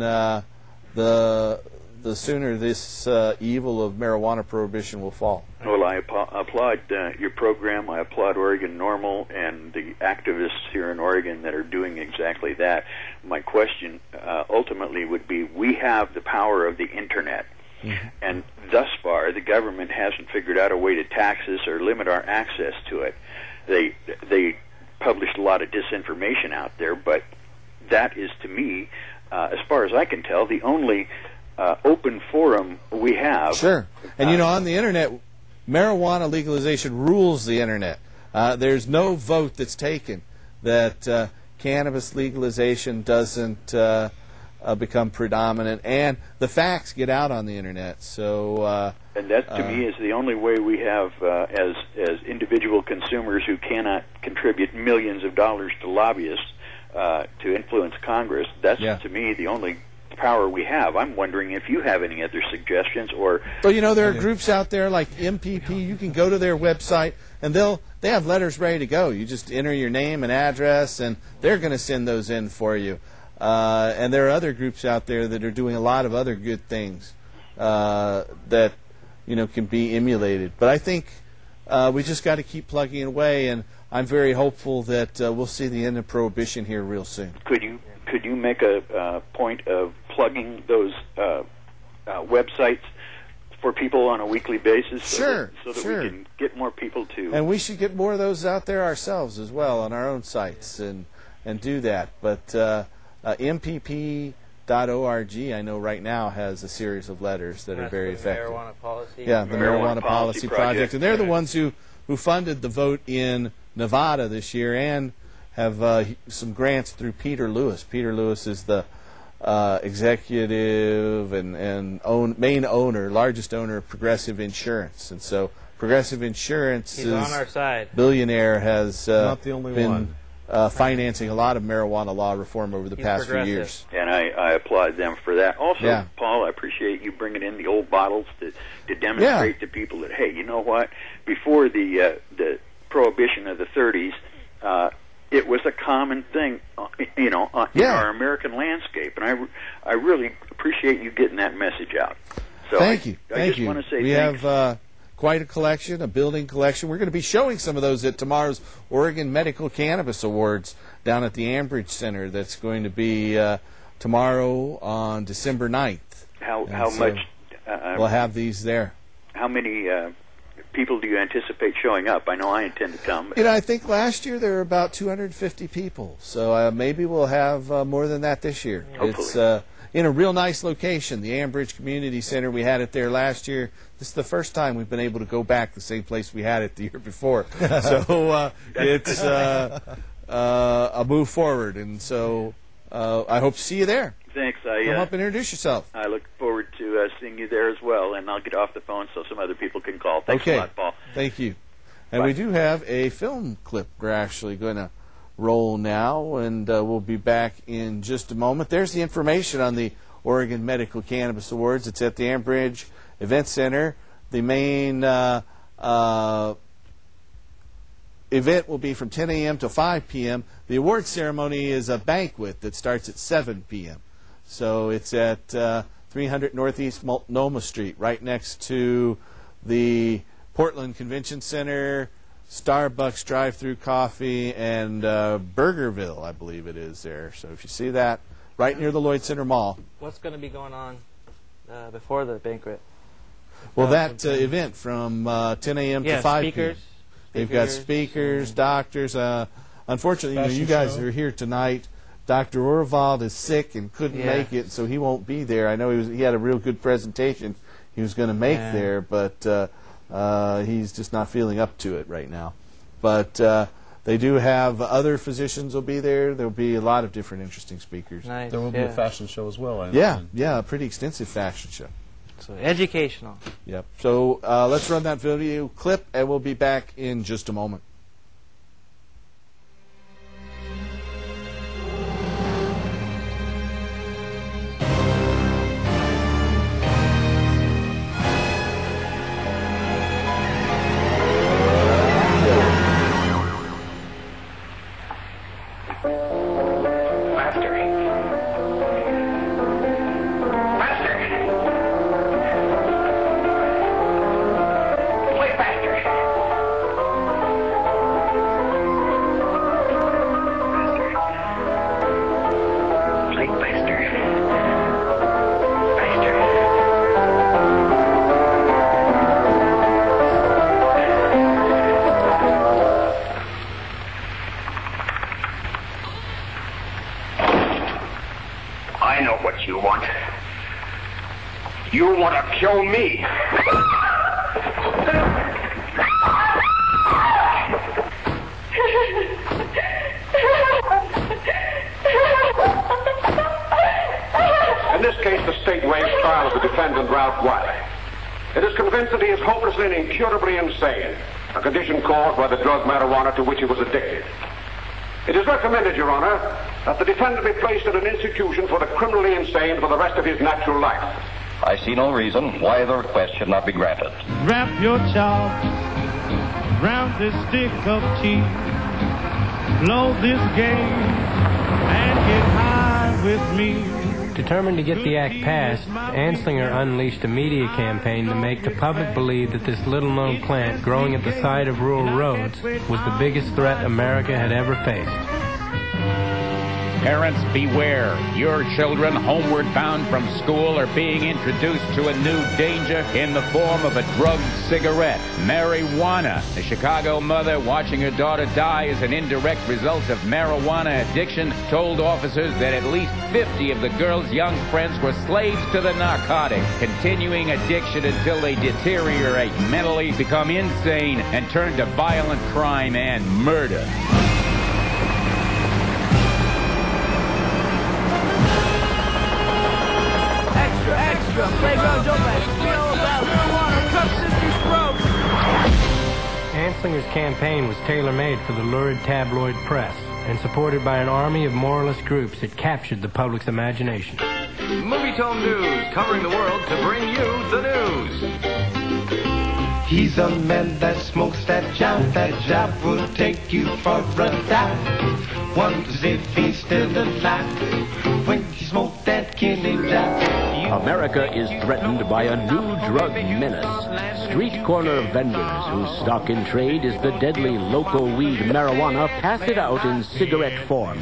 B: the sooner this evil of marijuana prohibition will fall.
G: Well, I applaud your program. I applaud Oregon Normal and the activists here in Oregon that are doing exactly that. My question ultimately would be, we have the power of the Internet, and thus far the government hasn't figured out a way to tax us or limit our access to it. They published a lot of disinformation out there, but that is, to me, as far as I can tell, the only open forum we have.
B: Sure. And on the Internet, marijuana legalization rules the Internet. There's no vote that's taken that cannabis legalization doesn't become predominant, and the facts get out on the internet. So,
G: and that to me is the only way we have, as individual consumers who cannot contribute millions of dollars to lobbyists to influence Congress. That's to me the only power we have. I'm wondering if you have any other suggestions, or
B: well, there are groups out there like MPP. You can go to their website and they have letters ready to go. You just enter your name and address, and they're going to send those in for you. And there are other groups out there that are doing a lot of other good things that can be emulated. But I think we just got to keep plugging away, and I'm very hopeful that we'll see the end of prohibition here real soon.
G: Could you make a point of plugging those websites for people on a weekly basis?
B: Sure,
G: so that we can get more people to.
B: And we should get more of those out there ourselves as well on our own sites and do that. But MPP.org, I know right now, has a series of letters that are very effective.
E: Marijuana Policy.
B: Yeah, the Marijuana Policy Project. And they're the ones who funded the vote in Nevada this year and have some grants through Peter Lewis. Peter Lewis is the executive and largest owner of Progressive Insurance. And so Progressive Insurance
E: He's on our side.
B: Billionaire has
C: not the only
B: been financing a lot of marijuana law reform over the past few years.
G: And I applaud them for that. Also, Paul, I appreciate you bringing in the old bottles to demonstrate to people that, hey, you know what? Before the prohibition of the 30s, it was a common thing, in our American landscape. And I really appreciate you getting that message out. So
B: Thank you.
G: I just want to say
B: we
G: thanks.
B: have quite a collection, a building collection. We're going to be showing some of those at tomorrow's Oregon Medical Cannabis Awards down at the Ambridge Center. That's going to be tomorrow on December 9th.
G: How much?
B: We'll have these there.
G: How many people do you anticipate showing up? I know I intend to come.
B: I think last year there were about 250 people. So maybe we'll have more than that this year.
G: Hopefully.
B: It's in a real nice location, the Ambridge Community Center. We had it there last year. This is the first time we've been able to go back the same place we had it the year before. So it's a move forward. And so I hope to see you there.
G: Thanks.
B: Come up and introduce yourself.
G: I look forward to seeing you there as well, and I'll get off the phone so some other people can call. Thanks a lot, Paul.
B: Thank you. And we do have a film clip we're actually going to roll now, and we'll be back in just a moment. There's the information on the Oregon Medical Cannabis Awards. It's at the Ambridge Event Center. The main event will be from 10 a.m. to 5 p.m. The award ceremony is a banquet that starts at 7 p.m. So it's at 300 Northeast Multnomah Street, right next to the Portland Convention Center, Starbucks drive-through coffee, and Burgerville, I believe it is there. So if you see that, right near the Lloyd Center Mall.
E: What's going to be going on before the banquet?
B: Well, that event from 10 a.m. to 5 p.m. They've got speakers, doctors. Unfortunately, you guys are here tonight. Dr. Orvald is sick and couldn't make it, so he won't be there. I know he had a real good presentation he was going to make there, but he's just not feeling up to it right now. But they do have other physicians will be there. There will be a lot of different interesting speakers.
E: Nice.
C: There will be a fashion show as well, I
B: understand. Yeah, a pretty extensive fashion show.
E: So educational.
B: Yep. So let's run that video clip, and we'll be back in just a moment.
H: You want to kill me? case, the state waives trial of the defendant, Ralph Wiley. It is convinced that he is hopelessly and incurably insane, a condition caused by the drug marijuana to which he was addicted. It is recommended, Your Honor, that the defendant be placed at an institution for the criminally insane for the rest of his natural life.
I: I see no reason why the request should not be granted.
J: Wrap your chops round this stick of cheese. Blow this game and get high with me.
K: Determined to get the act passed, Anslinger unleashed a media campaign to make the public believe that this little-known plant growing at the side of rural roads was the biggest threat America had ever faced.
L: Parents, beware. Your children homeward bound from school are being introduced to a new danger in the form of a drugged cigarette, marijuana. A Chicago mother watching her daughter die as an indirect result of marijuana addiction told officers that at least 50 of the girl's young friends were slaves to the narcotic, continuing addiction until they deteriorate mentally, become insane, and turn to violent crime and murder.
J: Playground jump at feel about marijuana, cut sister's throat.
K: Anslinger's campaign was tailor-made for the lurid tabloid press and supported by an army of moralist groups that captured the public's imagination.
M: Movietone News, covering the world to bring you the news.
N: He's a man that smokes that job will take you for a dive. Wonders if he's still alive when you smoke that kidney job.
O: America is threatened by a new drug menace. Street corner vendors whose stock in trade is the deadly local weed marijuana pass it out in cigarette form.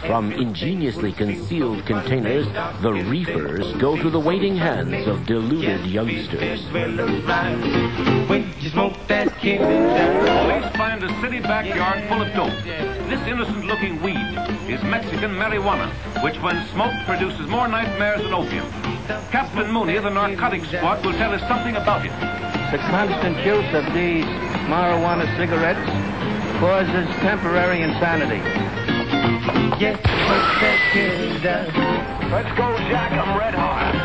O: From ingeniously concealed containers, the reefers go to the waiting hands of deluded youngsters.
N: When you smoke that kidney job.
M: Police find a city backyard full of dope. This innocent-looking weed is Mexican marijuana, which when smoked produces more nightmares than opium. Captain Mooney of the narcotics squad will tell us something about it.
P: The constant use of these marijuana cigarettes causes temporary insanity.
N: Yes, smoke that kidney job.
M: Let's go, Jack. I'm red hot.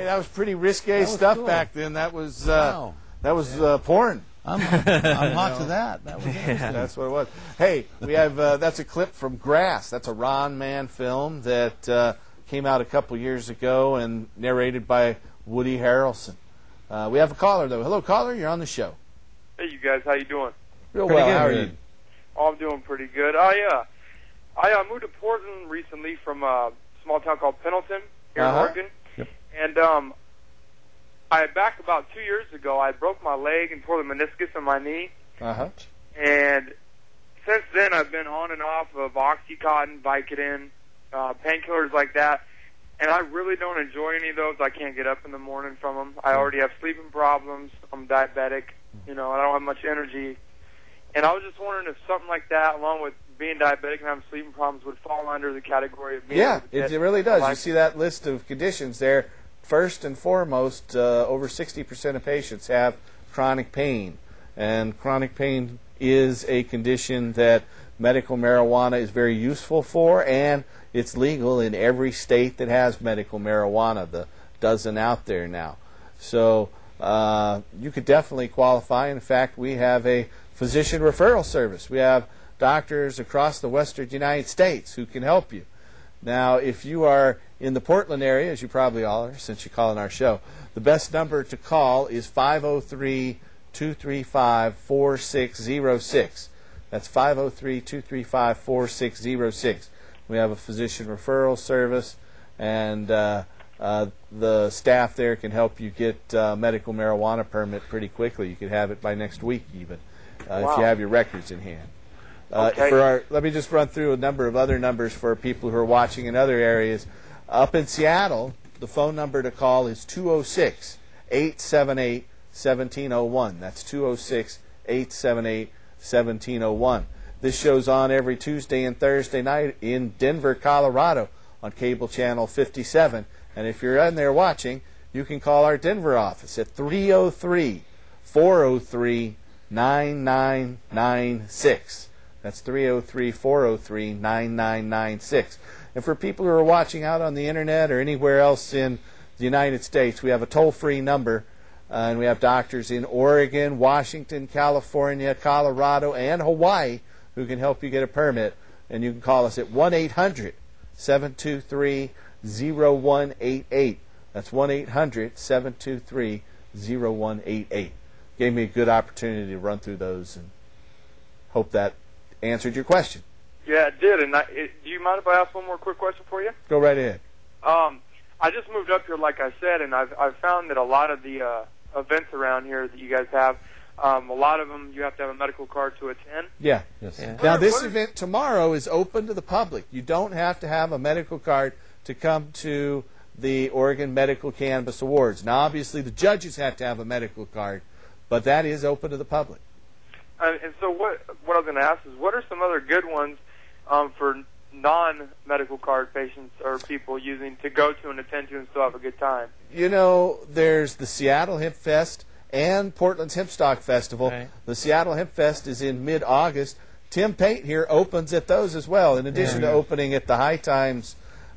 B: That was pretty risque stuff cool. Back then. That was
Q: wow.
B: Porn.
Q: I'm hot to that. That was
B: That's what it was. Hey, we have that's a clip from Grass. That's a Ron Mann film that came out a couple years ago and narrated by Woody Harrelson. We have a caller though. Hello, caller. You're on the show.
R: Hey, you guys. How you doing?
B: Real well. How are you?
R: Oh, I'm doing pretty good. I moved to Portland recently from a small town called Pendleton here in Oregon. And back about 2 years ago, I broke my leg and tore the meniscus in my knee. And since then, I've been on and off of Oxycontin, Vicodin, painkillers like that. And I really don't enjoy any of those. I can't get up in the morning from them. I already have sleeping problems. I'm diabetic. You know, I don't have much energy. And I was just wondering if something like that, along with being diabetic and having sleeping problems, would fall under the category of being
B: it really does. You see that list of conditions there. First and foremost, over 60% of patients have chronic pain. And chronic pain is a condition that medical marijuana is very useful for, and it's legal in every state that has medical marijuana, the dozen out there now. So you could definitely qualify. In fact, we have a physician referral service. We have doctors across the western United States who can help you. Now, if you are in the Portland area, as you probably all are since you call in our show, the best number to call is 503-235-4606. That's 503-235-4606. We have a physician referral service, and the staff there can help you get medical marijuana permit pretty quickly. You could have it by next week even, if you have your records in hand. Let me just run through a number of other numbers for people who are watching in other areas. Up in Seattle, the phone number to call is 206-878-1701. That's 206-878-1701. This show's on every Tuesday and Thursday night in Denver, Colorado on cable channel 57 And if you're in there watching, you can call our Denver office at 303-403-9996. That's 303-403-9996. And for people who are watching out on the internet or anywhere else in the United States, we have a toll-free number, and we have doctors in Oregon, Washington, California, Colorado, and Hawaii who can help you get a permit. And you can call us at 1-800-723-0188. That's 1-800-723-0188. Gave me a good opportunity to run through those, and hope that answered your question.
R: Yeah, it did. And do you mind if I ask one more quick question for you?
B: Go right ahead.
R: I just moved up here, like I said, and I've found that a lot of the events around here that you guys have, a lot of them you have to have a medical card to attend.
B: Yeah. Yes. Yeah. Now, this event tomorrow is open to the public. You don't have to have a medical card to come to the Oregon Medical Cannabis Awards. Now, obviously, the judges have to have a medical card, but that is open to the public.
R: And so what I was going to ask is, what are some other good ones for non-medical card patients or people using to go to and attend to and still have a good time?
B: You know, there's the Seattle Hemp Fest and Portland's Hemp Stock Festival. Right. The Seattle Hemp Fest is in mid-August. Tim Pate here opens at those as well. In addition to opening at the High Times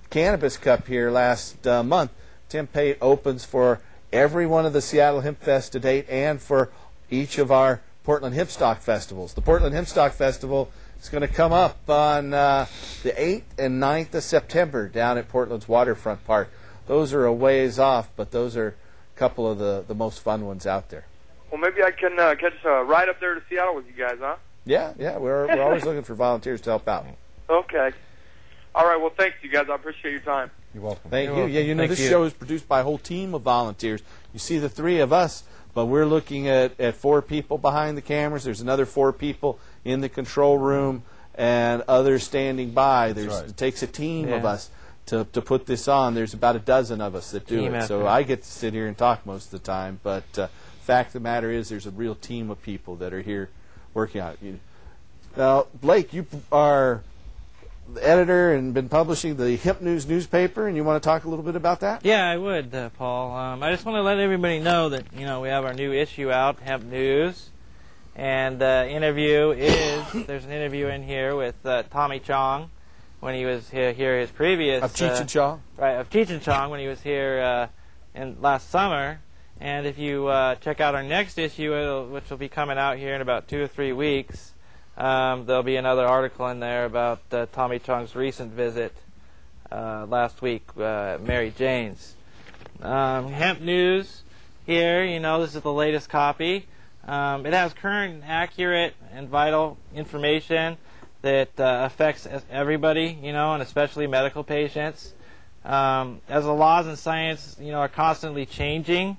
B: Cannabis Cup here last month, Tim Pate opens for every one of the Seattle Hemp Fest to date and for each of our Portland Hemp Stock Festivals. The Portland Hemp Stock Festival is going to come up on the 8th and 9th of September down at Portland's Waterfront Park. Those are a ways off, but those are a couple of the most fun ones out there.
R: Well, maybe I can catch a ride up there to Seattle with you guys, huh?
B: Yeah, we're always looking for volunteers to help out.
R: Okay. All right, well, thanks, you guys. I appreciate your time.
B: You're welcome. Thank you. Yeah, you know, this show is produced by a whole team of volunteers. You see the three of us, but we're looking at 4 people behind the cameras. There's another 4 people in the control room and others standing by. It takes a team of us to put this on. There's about a dozen of us that do it. So I get to sit here and talk most of the time, but fact of the matter is there's a real team of people that are here working on it. Now, Blake, you are the editor and been publishing the Hemp News newspaper, and you want to talk a little bit about that?
E: Yeah, I would, Paul. I just want to let everybody know that, we have our new issue out, Hemp News, and there's an interview in here with Tommy Chong when he was here his previous...
B: Of Cheech and Chong?
E: Right, of Cheech and Chong when he was here last summer. And if you check out our next issue, which will be coming out here in about 2 or 3 weeks, there'll be another article in there about Tommy Chong's recent visit last week at Mary Jane's. Hemp News here, this is the latest copy. It has current, accurate, and vital information that affects everybody, and especially medical patients. As the laws and science, are constantly changing,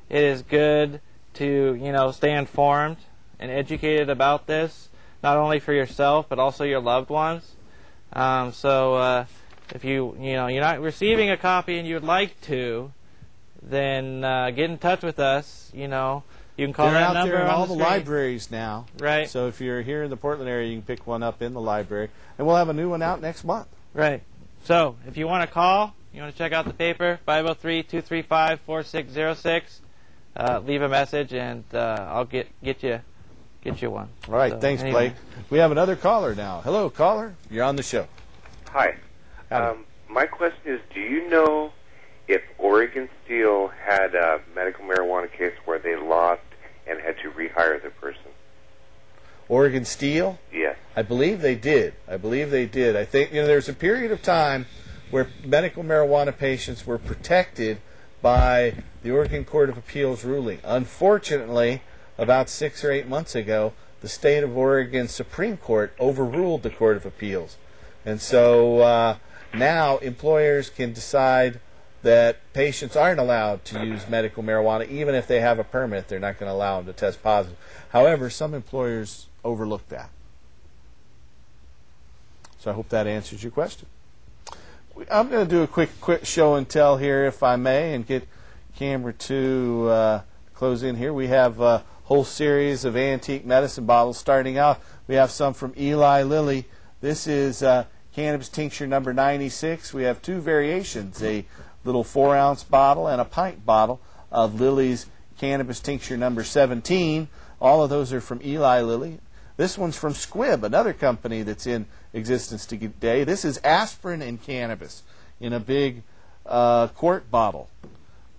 E: it is good to, stay informed and educated about this, not only for yourself but also your loved ones. So if you're not receiving a copy and you would like to, then get in touch with us. You can call that number.
B: They're out there in all
E: the
B: libraries now.
E: Right.
B: So if you're here in the Portland area, you can pick one up in the library, and we'll have a new one out next month.
E: Right. So if you want to call, you want to check out the paper, 503-235-4606. Leave a message, and I'll get you one.
B: All right, thanks, anyway. Blake. We have another caller now. Hello, caller. You're on the show.
S: Hi. My question is, do you know if Oregon Steel had a medical marijuana case where they lost and had to rehire the person?
B: Oregon Steel?
S: Yes.
B: I believe they did. I think there's a period of time where medical marijuana patients were protected by the Oregon Court of Appeals ruling. Unfortunately, about 6 or 8 months ago, the state of Oregon Supreme Court overruled the Court of Appeals. And so now employers can decide that patients aren't allowed to use medical marijuana. Even if they have a permit, they're not going to allow them to test positive. However, some employers overlook that. So I hope that answers your question. I'm going to do a quick show and tell here, if I may, and get camera 2 close in here. We have a whole series of antique medicine bottles. Starting out, we have some from Eli Lilly. This is cannabis tincture number 96. We have 2 variations, a little 4-ounce bottle and a pint bottle of Lilly's Cannabis Tincture number 17. All of those are from Eli Lilly. This one's from Squibb, another company that's in existence today. This is aspirin and cannabis in a big quart bottle.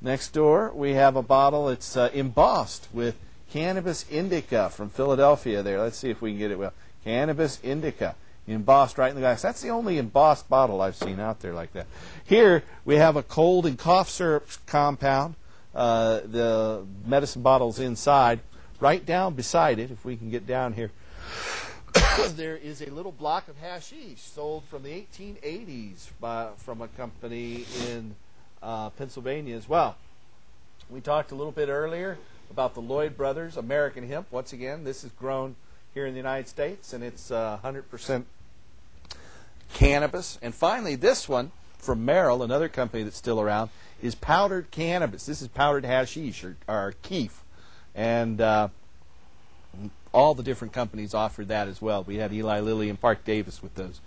B: Next door, we have a bottle that's embossed with Cannabis Indica from Philadelphia there. Let's see if we can get it well. Cannabis Indica, embossed right in the glass. That's the only embossed bottle I've seen out there like that. Here, we have a cold and cough syrup compound. The medicine bottle's inside. Right down beside it, if we can get down here, there is a little block of hashish sold from the 1880s from a company in Pennsylvania as well. We talked a little bit earlier about the Lloyd Brothers American Hemp. Once again, this is grown here in the United States, and it's 100% cannabis. And finally, this one from Merrill, another company that's still around, is powdered cannabis. This is powdered hashish, or keef. And all the different companies offered that as well. We had Eli Lilly and Park Davis with those.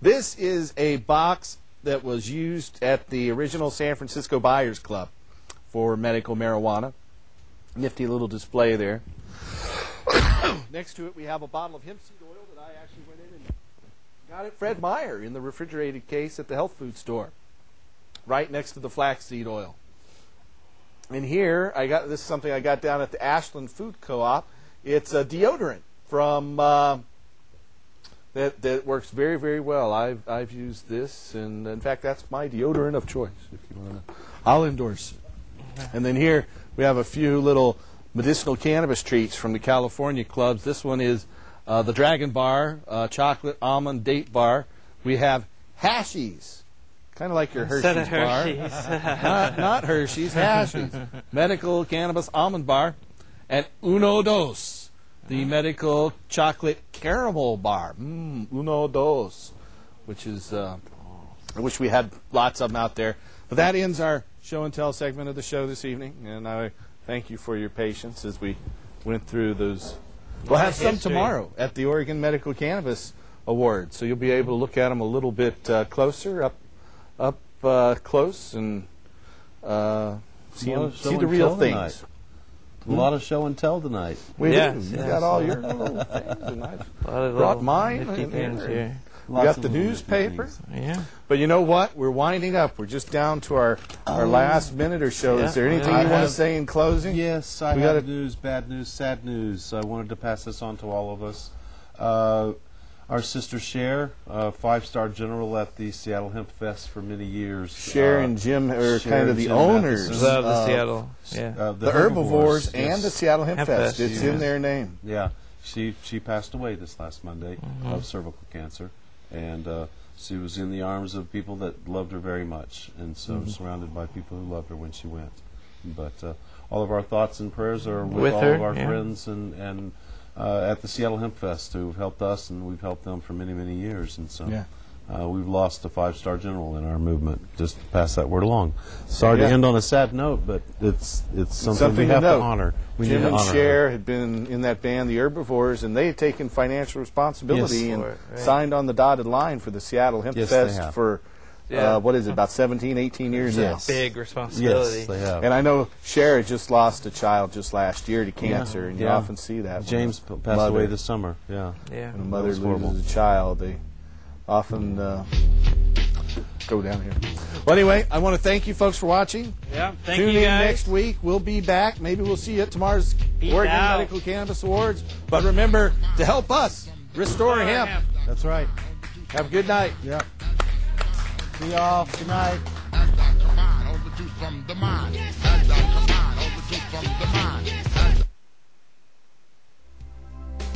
B: This is a box that was used at the original San Francisco Buyers Club for medical marijuana. Nifty little display there. Next to it, we have a bottle of hemp seed oil that I actually went in and got at Fred Meyer in the refrigerated case at the health food store, right next to the flaxseed oil. And here, this is something I got down at the Ashland Food Co-op. It's a deodorant from that works very, very well. I've used this, and in fact, that's my deodorant of choice. If you want to, I'll endorse it. And then here we have a few little medicinal cannabis treats from the California clubs. This one is the Dragon Bar, chocolate almond date bar. We have Hashies, kind of like your Hershey's bar. Not Hershey's, Hashies. Medical cannabis almond bar. And Uno Dos, the medical chocolate caramel bar. Uno Dos, which is, I wish we had lots of them out there. But that ends our show and tell segment of the show this evening, and I thank you for your patience as we went through those. We'll have some tomorrow at the Oregon Medical Cannabis Awards, so you'll be able to look at them a little bit closer, up close, and see the real things.
Q: A lot of show and tell tonight.
B: We do. You got all your little things, and I brought mine.
E: Here.
B: We got the newspaper.
E: Yeah.
B: But you know what? We're winding up. We're just down to our last minute or so. Yeah. Is there anything you want to say in closing?
Q: Yes, I have news, bad news, sad news. I wanted to pass this on to all of us. Our sister Cher, 5-star general at the Seattle Hemp Fest for many years.
B: Cher and Jim are kind of the owners
E: of the Seattle.
B: The Herbivores and the Seattle Hemp Fest. It's in their name.
Q: Yeah. She passed away this last Monday of cervical cancer. And she was in the arms of people that loved her very much, and so surrounded by people who loved her when she went. But all of our thoughts and prayers are with all
E: her,
Q: of our friends and at the Seattle Hemp Fest who've helped us, and we've helped them for many, many years. And so we've lost a 5-star general in our movement. Just to pass that word along. Sorry to end on a sad note, but it's something we have to honor.
B: Jim and Cher had been in that band, the Herbivores, and they had taken financial responsibility and signed on the dotted line for the Seattle Hemp Fest for, what is it, about 17, 18 years now.
E: Big responsibility.
Q: Yes, they have.
B: And I know Cher had just lost a child just last year to cancer, and you often see that.
Q: James passed away this summer.
B: When a mother loses a child, they often go down here. Well, anyway, I want to thank you folks for watching.
E: Yeah, thank
B: you guys.
E: Tune
B: in next week. We'll be back. Maybe we'll see you at tomorrow's Oregon Medical Cannabis Awards. But remember to help us restore hemp.
Q: That's right.
B: Have a good night.
Q: Yep. See y'all. Good night.
N: From the mind.